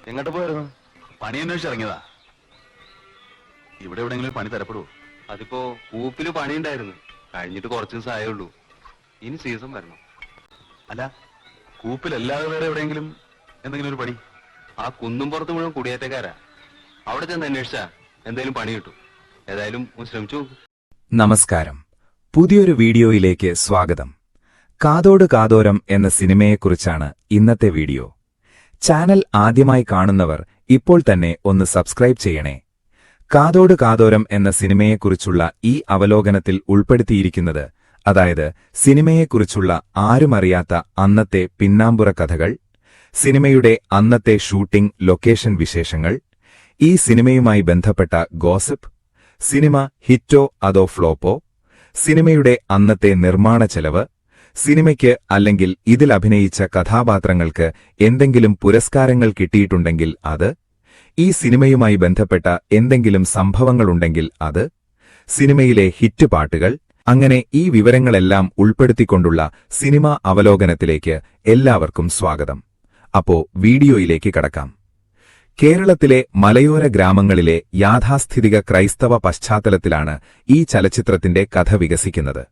എങ്ങോട്ട് പോയിരുന്നു? പണി അന്വേഷിച്ച് ഇറങ്ങിയതാ. ഇവിടെ എവിടെയെങ്കിലും പണി തരപ്പെടുവോ? അതിപ്പോ കൂപ്പില് പണിയുണ്ടായിരുന്നു, കഴിഞ്ഞിട്ട് കുറച്ച് ദിവസം ആയുള്ളൂ. ഇനി സീസൺ വരണം. അല്ല, കൂപ്പിലല്ലാതെ വേറെ എവിടെയെങ്കിലും എന്തെങ്കിലും ഒരു പണി? ആ കുന്നും പുറത്ത് മുഴുവൻ കുടിയേറ്റക്കാരാ. അവിടെ ചെന്ന് അന്വേഷിച്ചാ എന്തായാലും പണി കിട്ടും. ഏതായാലും ഒന്ന് ശ്രമിച്ചു നോക്ക്. നമസ്കാരം. പുതിയൊരു വീഡിയോയിലേക്ക് സ്വാഗതം. കാതോട് കാതോരം എന്ന സിനിമയെക്കുറിച്ചാണ് ഇന്നത്തെ വീഡിയോ. ചാനൽ ആദ്യമായി കാണുന്നവർ ഇപ്പോൾ തന്നെ ഒന്ന് സബ്സ്ക്രൈബ് ചെയ്യണേ. കാതോട് കാതോരം എന്ന സിനിമയെക്കുറിച്ചുള്ള ഈ അവലോകനത്തിൽ ഉൾപ്പെടുത്തിയിരിക്കുന്നത്, അതായത് സിനിമയെക്കുറിച്ചുള്ള ആരുമറിയാത്ത അന്നത്തെ പിന്നാമ്പുറ കഥകൾ, സിനിമയുടെ അന്നത്തെ ഷൂട്ടിംഗ് ലൊക്കേഷൻ വിശേഷങ്ങൾ, ഈ സിനിമയുമായി ബന്ധപ്പെട്ട ഗോസിപ്പ്, സിനിമ ഹിറ്റോ അതോ ഫ്ലോപ്പോ, സിനിമയുടെ അന്നത്തെ നിർമ്മാണ ചെലവ്, സിനിമയ്ക്ക് അല്ലെങ്കിൽ ഇതിൽ അഭിനയിച്ച കഥാപാത്രങ്ങൾക്ക് എന്തെങ്കിലും പുരസ്കാരങ്ങൾ കിട്ടിയിട്ടുണ്ടെങ്കിൽ അത്, ഈ സിനിമയുമായി ബന്ധപ്പെട്ട എന്തെങ്കിലും സംഭവങ്ങളുണ്ടെങ്കിൽ അത്, സിനിമയിലെ ഹിറ്റ് പാട്ടുകൾ, അങ്ങനെ ഈ വിവരങ്ങളെല്ലാം ഉൾപ്പെടുത്തിക്കൊണ്ടുള്ള സിനിമാ അവലോകനത്തിലേക്ക് എല്ലാവർക്കും സ്വാഗതം. അപ്പോ വീഡിയോയിലേക്ക് കടക്കാം. കേരളത്തിലെ മലയോര ഗ്രാമങ്ങളിലെ യാഥാസ്ഥിതിക ക്രൈസ്തവ പശ്ചാത്തലത്തിലാണ് ഈ ചലച്ചിത്രത്തിന്റെ കഥ വികസിക്കുന്നത്.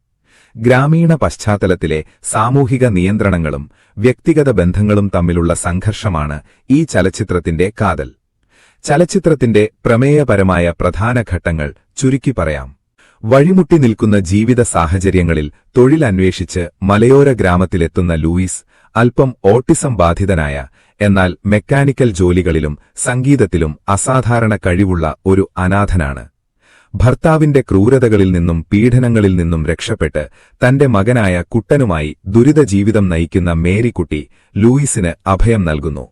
ഗ്രാമീണ പശ്ചാത്തലത്തിലെ സാമൂഹിക നിയന്ത്രണങ്ങളും വ്യക്തിഗത ബന്ധങ്ങളും തമ്മിലുള്ള സംഘർഷമാണ് ഈ ചലച്ചിത്രത്തിന്റെ കാതൽ. ചലച്ചിത്രത്തിന്റെ പ്രമേയപരമായ പ്രധാന ഘട്ടങ്ങൾ ചുരുക്കി പറയാം. വഴിമുട്ടി നിൽക്കുന്ന ജീവിത സാഹചര്യങ്ങളിൽ തൊഴിലന്വേഷിച്ച് മലയോര ഗ്രാമത്തിലെത്തുന്ന ലൂയിസ് അല്പം ഓട്ടിസം ബാധിതനായ, എന്നാൽ മെക്കാനിക്കൽ ജോലികളിലും സംഗീതത്തിലും അസാധാരണ കഴിവുള്ള ഒരു അനാഥനാണ്. ഭർത്താവിന്റെ ക്രൂരതകളിൽ നിന്നും പീഡനങ്ങളിൽ നിന്നും രക്ഷപ്പെട്ട് തന്റെ മകനായ കുട്ടനുമായി ദുരിതജീവിതം നയിക്കുന്ന മേരിക്കുട്ടി ലൂയിസിന് അഭയം നൽകുന്നു.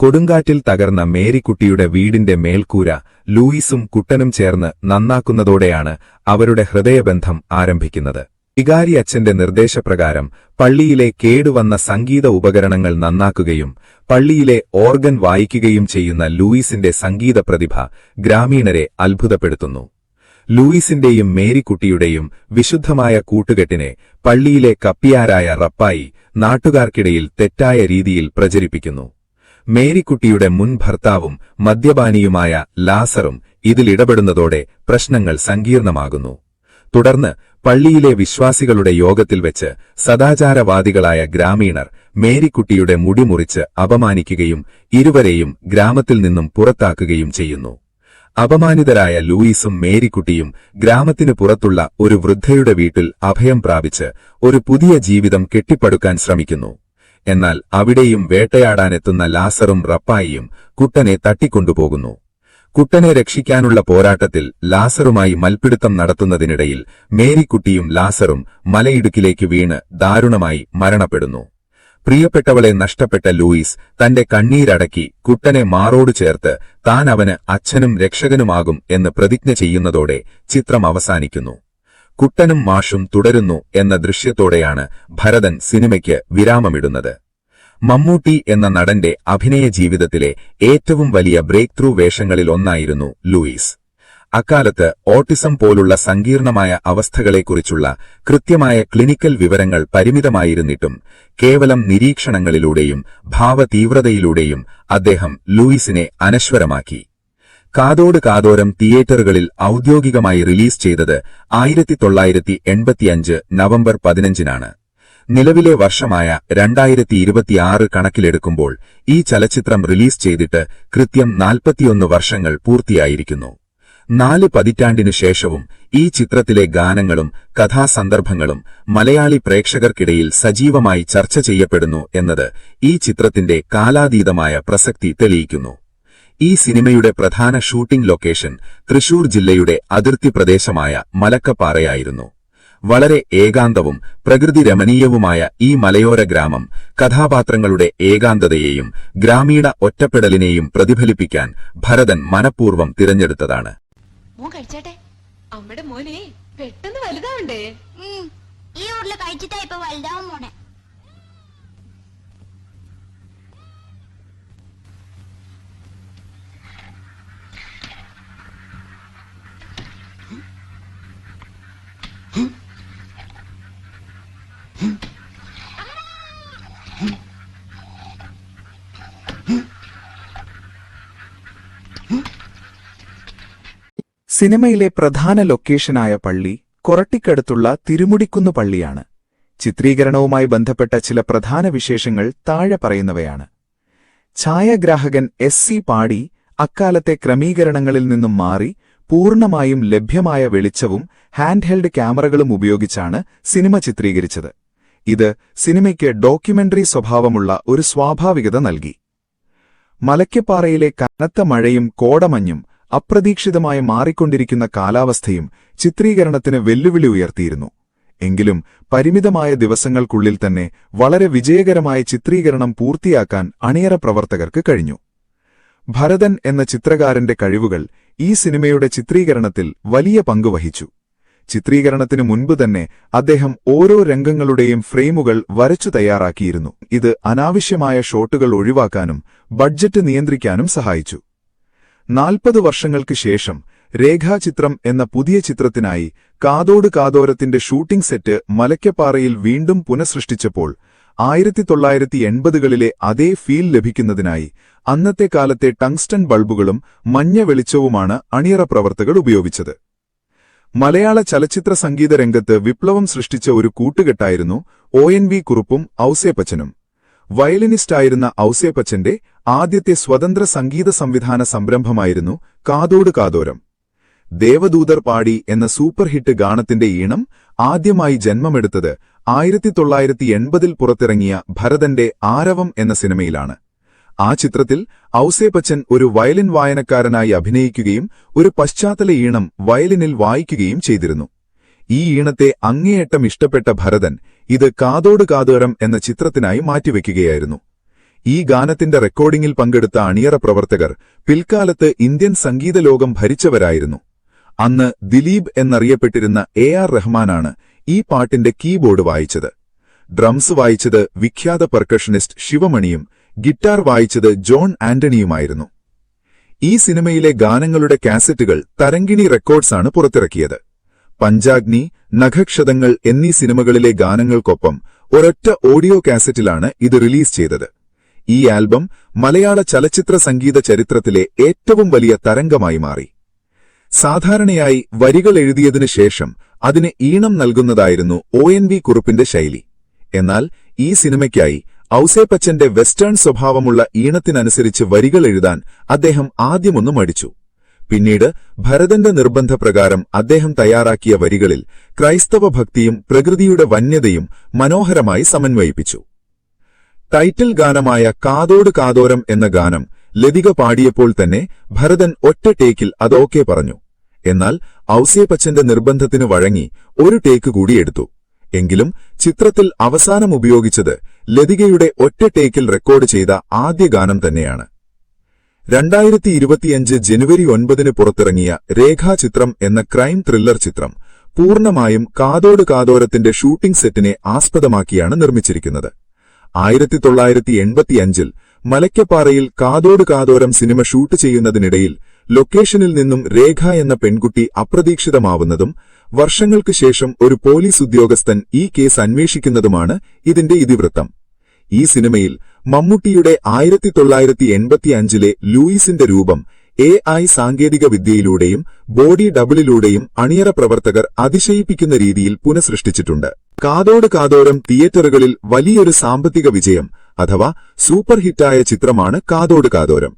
കൊടുങ്കാറ്റിൽ തകർന്ന മേരിക്കുട്ടിയുടെ വീടിന്റെ മേൽക്കൂര ലൂയിസും കുട്ടനും ചേർന്ന് നന്നാക്കുന്നതോടെയാണ് അവരുടെ ഹൃദയബന്ധം ആരംഭിക്കുന്നത്. വികാരി അച്ഛന്റെ നിർദ്ദേശപ്രകാരം പള്ളിയിലെ കേടുവന്ന സംഗീത ഉപകരണങ്ങൾ നന്നാക്കുകയും പള്ളിയിലെ ഓർഗൻ വായിക്കുകയും ചെയ്യുന്ന ലൂയിസിന്റെ സംഗീത പ്രതിഭ ഗ്രാമീണരെ അത്ഭുതപ്പെടുത്തുന്നു. ലൂയിസിന്റെയും മേരിക്കുട്ടിയുടെയും വിശുദ്ധമായ കൂട്ടുകെട്ടിനെ പള്ളിയിലെ കപ്പിയാരായ റപ്പായി നാട്ടുകാർക്കിടയിൽ തെറ്റായ രീതിയിൽ പ്രചരിപ്പിക്കുന്നു. മേരിക്കുട്ടിയുടെ മുൻ ഭർത്താവും മദ്യപാനിയുമായ ലാസറും ഇതിലിടപെടുന്നതോടെ പ്രശ്നങ്ങൾ സങ്കീർണമാകുന്നു. തുടർന്ന് പള്ളിയിലെ വിശ്വാസികളുടെ യോഗത്തിൽ വെച്ച് സദാചാരവാദികളായ ഗ്രാമീണർ മേരിക്കുട്ടിയുടെ മുടി മുറിച്ച് അപമാനിക്കുകയും ഇരുവരെയും ഗ്രാമത്തിൽ നിന്നും പുറത്താക്കുകയും ചെയ്യുന്നു. അപമാനിതരായ ലൂയിസും മേരിക്കുട്ടിയും ഗ്രാമത്തിനു പുറത്തുള്ള ഒരു വൃദ്ധയുടെ വീട്ടിൽ അഭയം പ്രാപിച്ച് ഒരു പുതിയ ജീവിതം കെട്ടിപ്പടുക്കാൻ ശ്രമിക്കുന്നു. എന്നാൽ അവിടെയും വേട്ടയാടാനെത്തുന്ന ലാസറും റപ്പായിയും കുട്ടനെ തട്ടിക്കൊണ്ടുപോകുന്നു. കുട്ടനെ രക്ഷിക്കാനുള്ള പോരാട്ടത്തിൽ ലാസറുമായി മൽപ്പിടുത്തം നടത്തുന്നതിനിടയിൽ മേരിക്കുട്ടിയും ലാസറും മലയിടുക്കിലേക്ക് വീണ് ദാരുണമായി മരണപ്പെടുന്നു. പ്രിയപ്പെട്ടവളെ നഷ്ടപ്പെട്ട ലൂയിസ് തന്റെ കണ്ണീരടക്കി കുട്ടനെ മാറോട് ചേർത്ത് താൻ അവന് അച്ഛനും രക്ഷകനുമാകും എന്ന് പ്രതിജ്ഞ ചെയ്യുന്നതോടെ ചിത്രം അവസാനിക്കുന്നു. കുട്ടനും മാഷും തുടരുന്നു എന്ന ദൃശ്യത്തോടെയാണ് ഭരതൻ സിനിമയ്ക്ക് വിരാമമിടുന്നത്. മമ്മൂട്ടി എന്ന നടന്റെ അഭിനയ ജീവിതത്തിലെ ഏറ്റവും വലിയ ബ്രേക്ക് ത്രൂ വേഷങ്ങളിൽ ഒന്നായിരുന്നു ലൂയിസ്. അക്കാലത്ത് ഓട്ടിസം പോലുള്ള സങ്കീർണമായ അവസ്ഥകളെക്കുറിച്ചുള്ള കൃത്യമായ ക്ലിനിക്കൽ വിവരങ്ങൾ പരിമിതമായിരുന്നിട്ടും കേവലം നിരീക്ഷണങ്ങളിലൂടെയും ഭാവതീവ്രതയിലൂടെയും അദ്ദേഹം ലൂയിസിനെ അനശ്വരമാക്കി. കാതോട് കാതോരം തിയേറ്ററുകളിൽ ഔദ്യോഗികമായി റിലീസ് ചെയ്തത് 1985 നവംബർ 15-നാണ്. നിലവിലെ വർഷമായ 2026 കണക്കിലെടുക്കുമ്പോൾ ഈ ചലച്ചിത്രം റിലീസ് ചെയ്തിട്ട് കൃത്യം 41 വർഷങ്ങൾ പൂർത്തിയായിരിക്കുന്നു. 4 പതിറ്റാണ്ടിനു ശേഷവും ഈ ചിത്രത്തിലെ ഗാനങ്ങളും കഥാസന്ദർഭങ്ങളും മലയാളി പ്രേക്ഷകർക്കിടയിൽ സജീവമായി ചർച്ച ചെയ്യപ്പെടുന്നു എന്നത് ഈ ചിത്രത്തിന്റെ കാലാതീതമായ പ്രസക്തി തെളിയിക്കുന്നു. ഈ സിനിമയുടെ പ്രധാന ഷൂട്ടിംഗ് ലൊക്കേഷൻ തൃശൂർ ജില്ലയുടെ അതിർത്തി പ്രദേശമായ മലക്കപ്പാറയായിരുന്നു. വളരെ ഏകാന്തവും പ്രകൃതി രമണീയവുമായ ഈ മലയോര ഗ്രാമം കഥാപാത്രങ്ങളുടെ ഏകാന്തതയെയും ഗ്രാമീണ ഒറ്റപ്പെടലിനെയും പ്രതിഫലിപ്പിക്കാൻ ഭരതൻ മനഃപൂർവ്വം തിരഞ്ഞെടുത്തതാണ്. അമ്മയുടെ മോനെ പെട്ടെന്ന് വലുതാവണ്ടേ? ഈ ഊരില് കഴിച്ചിട്ടാ ഇപ്പൊ വലുതാവും മോനെ. സിനിമയിലെ പ്രധാന ലൊക്കേഷനായ പള്ളി കൊറട്ടിക്കടുത്തുള്ള തിരുമുടിക്കുന്ന് പള്ളിയാണ്. ചിത്രീകരണവുമായി ബന്ധപ്പെട്ട ചില പ്രധാന വിശേഷങ്ങൾ താഴെ പറയുന്നവയാണ്. ഛായാഗ്രാഹകൻ എസ്.സി. പാടി അക്കാലത്തെ ക്രമീകരണങ്ങളിൽ നിന്നും മാറി പൂർണ്ണമായും ലഭ്യമായ വെളിച്ചവും ഹാൻഡ് ഹെൽഡ് ക്യാമറകളും ഉപയോഗിച്ചാണ് സിനിമ ചിത്രീകരിച്ചത്. ഇത് സിനിമയ്ക്ക് ഡോക്യുമെന്ററി സ്വഭാവമുള്ള ഒരു സ്വാഭാവികത നൽകി. മലയ്ക്കപ്പാറയിലെ കനത്ത മഴയും കോടമഞ്ഞും അപ്രതീക്ഷിതമായി മാറിക്കൊണ്ടിരിക്കുന്ന കാലാവസ്ഥയും ചിത്രീകരണത്തിന് വെല്ലുവിളി ഉയർത്തിയിരുന്നു. എങ്കിലും പരിമിതമായ ദിവസങ്ങൾക്കുള്ളിൽ തന്നെ വളരെ വിജയകരമായ ചിത്രീകരണം പൂർത്തിയാക്കാൻ അണിയറ പ്രവർത്തകർക്ക് കഴിഞ്ഞു. ഭരതൻ എന്ന ചിത്രകാരന്റെ കഴിവുകൾ ഈ സിനിമയുടെ ചിത്രീകരണത്തിൽ വലിയ പങ്കുവഹിച്ചു. ചിത്രീകരണത്തിനു മുൻപ് തന്നെ അദ്ദേഹം ഓരോ രംഗങ്ങളുടെയും ഫ്രെയിമുകൾ വരച്ചു തയ്യാറാക്കിയിരുന്നു. ഇത് അനാവശ്യമായ ഷോട്ടുകൾ ഒഴിവാക്കാനും ബഡ്ജറ്റ് നിയന്ത്രിക്കാനും സഹായിച്ചു. 40 വർഷങ്ങൾക്ക് ശേഷം രേഖാചിത്രം എന്ന പുതിയ ചിത്രത്തിനായി കാതോട് കാതോരത്തിന്റെ ഷൂട്ടിംഗ് സെറ്റ് മലയ്ക്കപ്പാറയിൽ വീണ്ടും പുനഃസൃഷ്ടിച്ചപ്പോൾ 1980കളിലെ അതേ ഫീൽ ലഭിക്കുന്നതിനായി അന്നത്തെ കാലത്തെ ടങ്സ്റ്റൺ ബൾബുകളും മഞ്ഞ വെളിച്ചവുമാണ് അണിയറ പ്രവർത്തകർ ഉപയോഗിച്ചത്. മലയാള ചലച്ചിത്ര സംഗീത രംഗത്ത് വിപ്ലവം സൃഷ്ടിച്ച ഒരു കൂട്ടുകെട്ടായിരുന്നു ONV കുറുപ്പും ഔസേപ്പച്ചനും. വയലിനിസ്റ്റായിരുന്ന ഔസേപ്പച്ചന്റെ ആദ്യത്തെ സ്വതന്ത്ര സംഗീത സംവിധാന സംരംഭമായിരുന്നു കാതോട് കാതോരം. ദേവദൂതർ പാടി എന്ന സൂപ്പർ ഹിറ്റ് ഗാനത്തിന്റെ ഈണം ആദ്യമായി ജന്മമെടുത്തത് 1980ൽ പുറത്തിറങ്ങിയ ഭരതന്റെ ആരവം എന്ന സിനിമയിലാണ്. ആ ചിത്രത്തിൽ ഔസേപ്പച്ചൻ ഒരു വയലിൻ വായനക്കാരനായി അഭിനയിക്കുകയും ഒരു പശ്ചാത്തല ഈണം വയലിനിൽ വായിക്കുകയും ചെയ്തിരുന്നു. ഈ ഈണത്തെ അങ്ങേയറ്റം ഇഷ്ടപ്പെട്ട ഭരതൻ ഇത് കാതോട് കാതോരം എന്ന ചിത്രത്തിനായി മാറ്റിവെക്കുകയായിരുന്നു. ഈ ഗാനത്തിന്റെ റെക്കോർഡിംഗിൽ പങ്കെടുത്ത അണിയറ പ്രവർത്തകർ പിൽക്കാലത്ത് ഇന്ത്യൻ സംഗീത ലോകം ഭരിച്ചവരായിരുന്നു. അന്ന് ദിലീപ് എന്നറിയപ്പെട്ടിരുന്ന AR റഹ്മാനാണ് ഈ പാട്ടിന്റെ കീബോർഡ് വായിച്ചത്. ഡ്രംസ് വായിച്ചത് വിഖ്യാത പെർക്കഷനിസ്റ്റ് ശിവമണിയും ഗിറ്റാർ വായിച്ചത് ജോൺ ആന്റണിയുമായിരുന്നു. ഈ സിനിമയിലെ ഗാനങ്ങളുടെ കാസറ്റുകൾ തരംഗിണി റെക്കോർഡ്സാണ് പുറത്തിറക്കിയത്. പഞ്ചാഗ്നി, നഖക്ഷതങ്ങൾ എന്നീ സിനിമകളിലെ ഗാനങ്ങൾക്കൊപ്പം ഒരൊറ്റ ഓഡിയോ കാസറ്റിലാണ് ഇത് റിലീസ് ചെയ്തത്. ഈ ആൽബം മലയാള ചലച്ചിത്ര സംഗീത ചരിത്രത്തിലെ ഏറ്റവും വലിയ തരംഗമായി മാറി. സാധാരണയായി വരികൾ എഴുതിയതിനു ശേഷം അതിന് ഈണം നൽകുന്നതായിരുന്നു ONV കുറുപ്പിന്റെ ശൈലി. എന്നാൽ ഈ സിനിമയ്ക്കായി ഔസേപ്പച്ചന്റെ വെസ്റ്റേൺ സ്വഭാവമുള്ള ഈണത്തിനനുസരിച്ച് വരികൾ എഴുതാൻ അദ്ദേഹം ആദ്യമൊന്നു മടിച്ചു. പിന്നീട് ഭരതന്റെ നിർബന്ധപ്രകാരം അദ്ദേഹം തയ്യാറാക്കിയ വരികളിൽ ക്രൈസ്തവ ഭക്തിയും പ്രകൃതിയുടെ വന്യതയും മനോഹരമായി സമന്വയിപ്പിച്ചു. ടൈറ്റിൽ ഗാനമായ കാതോട് കാതോരം എന്ന ഗാനം ലതിക പാടിയപ്പോൾ തന്നെ ഭരതൻ ഒറ്റ ടേക്കിൽ അത് ഓക്കെ പറഞ്ഞു. എന്നാൽ ഔസേപ്പച്ചന്റെ നിർബന്ധത്തിനു വഴങ്ങി ഒരു ടേക്ക് കൂടി എടുത്തു. എങ്കിലും ചിത്രത്തിൽ അവസാനം ഉപയോഗിച്ചത് ലതികയുടെ ഒറ്റ ടേക്കിൽ റെക്കോർഡ് ചെയ്ത ആദ്യ ഗാനം തന്നെയാണ്. 2025 ജനുവരി 9 പുറത്തിറങ്ങിയ രേഖാചിത്രം എന്ന ക്രൈം ത്രില്ലർ ചിത്രം പൂർണ്ണമായും കാതോട് കാതോരത്തിന്റെ ഷൂട്ടിംഗ് സെറ്റിനെ ആസ്പദമാക്കിയാണ് നിർമ്മിച്ചിരിക്കുന്നത്. 1985 മലയ്ക്കപ്പാറയിൽ കാതോട് കാതോരം സിനിമ ഷൂട്ട് ചെയ്യുന്നതിനിടയിൽ ലൊക്കേഷനിൽ നിന്നും രേഖ എന്ന പെൺകുട്ടി അപ്രതീക്ഷിതമാവുന്നതും വർഷങ്ങൾക്ക് ശേഷം ഒരു പോലീസ് ഉദ്യോഗസ്ഥൻ ഈ കേസ് അന്വേഷിക്കുന്നതുമാണ് ഇതിന്റെ ഇതിവൃത്തം. ഈ സിനിമയിൽ മമ്മൂട്ടിയുടെ 1985 ലൂയിസിന്റെ രൂപം AI സാങ്കേതിക വിദ്യയിലൂടെയും ബോഡി ഡബിളിലൂടെയും അണിയറ പ്രവർത്തകർ അതിശയിപ്പിക്കുന്ന രീതിയിൽ പുനഃസൃഷ്ടിച്ചിട്ടുണ്ട്. കാതോട് കാതോരം തിയേറ്ററുകളിൽ വലിയൊരു സാമ്പത്തിക വിജയം അഥവാ സൂപ്പർ ഹിറ്റായ ചിത്രമാണ് കാതോട് കാതോരം.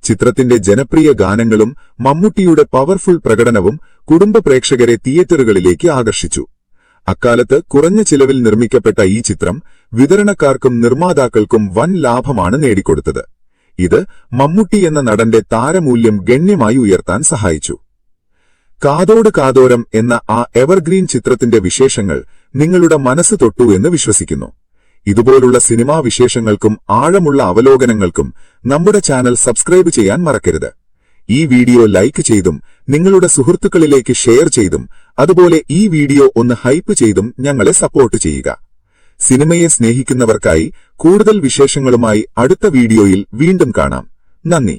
ചിത്രത്തിന്റെ ജനപ്രിയ ഗാനങ്ങളും മമ്മൂട്ടിയുടെ പവർഫുൾ പ്രകടനവും കുടുംബ പ്രേക്ഷകരെ തിയേറ്ററുകളിലേക്ക് ആകർഷിച്ചു. അക്കാലത്ത് കുറഞ്ഞ ചിലവിൽ നിർമ്മിക്കപ്പെട്ട ഈ ചിത്രം വിതരണക്കാർക്കും നിർമ്മാതാക്കൾക്കും വൻ ലാഭമാണ് നേടിക്കൊടുത്തത്. ഇത് മമ്മൂട്ടി എന്ന നടന്റെ താരമൂല്യം ഗണ്യമായി ഉയർത്താൻ സഹായിച്ചു. കാതോട് കാതോരം എന്ന ആ എവർഗ്രീൻ ചിത്രത്തിന്റെ വിശേഷങ്ങൾ നിങ്ങളുടെ മനസ്സ് തൊട്ടു എന്ന് വിശ്വസിക്കുന്നു. ഇതുപോലുള്ള സിനിമാ വിശേഷങ്ങൾക്കും ആഴമുള്ള അവലോകനങ്ങൾക്കും നമ്മുടെ ചാനൽ സബ്സ്ക്രൈബ് ചെയ്യാൻ മറക്കരുത്. ഈ വീഡിയോ ലൈക്ക് ചെയ്തും നിങ്ങളുടെ സുഹൃത്തുക്കളിലേക്ക് ഷെയർ ചെയ്തും അതുപോലെ ഈ വീഡിയോ ഒന്ന് ഹൈപ്പ് ചെയ്തും ഞങ്ങളെ സപ്പോർട്ട് ചെയ്യുക. സിനിമയെ സ്നേഹിക്കുന്നവർക്കായി കൂടുതൽ വിശേഷങ്ങളുമായി അടുത്ത വീഡിയോയിൽ വീണ്ടും കാണാം. നന്ദി.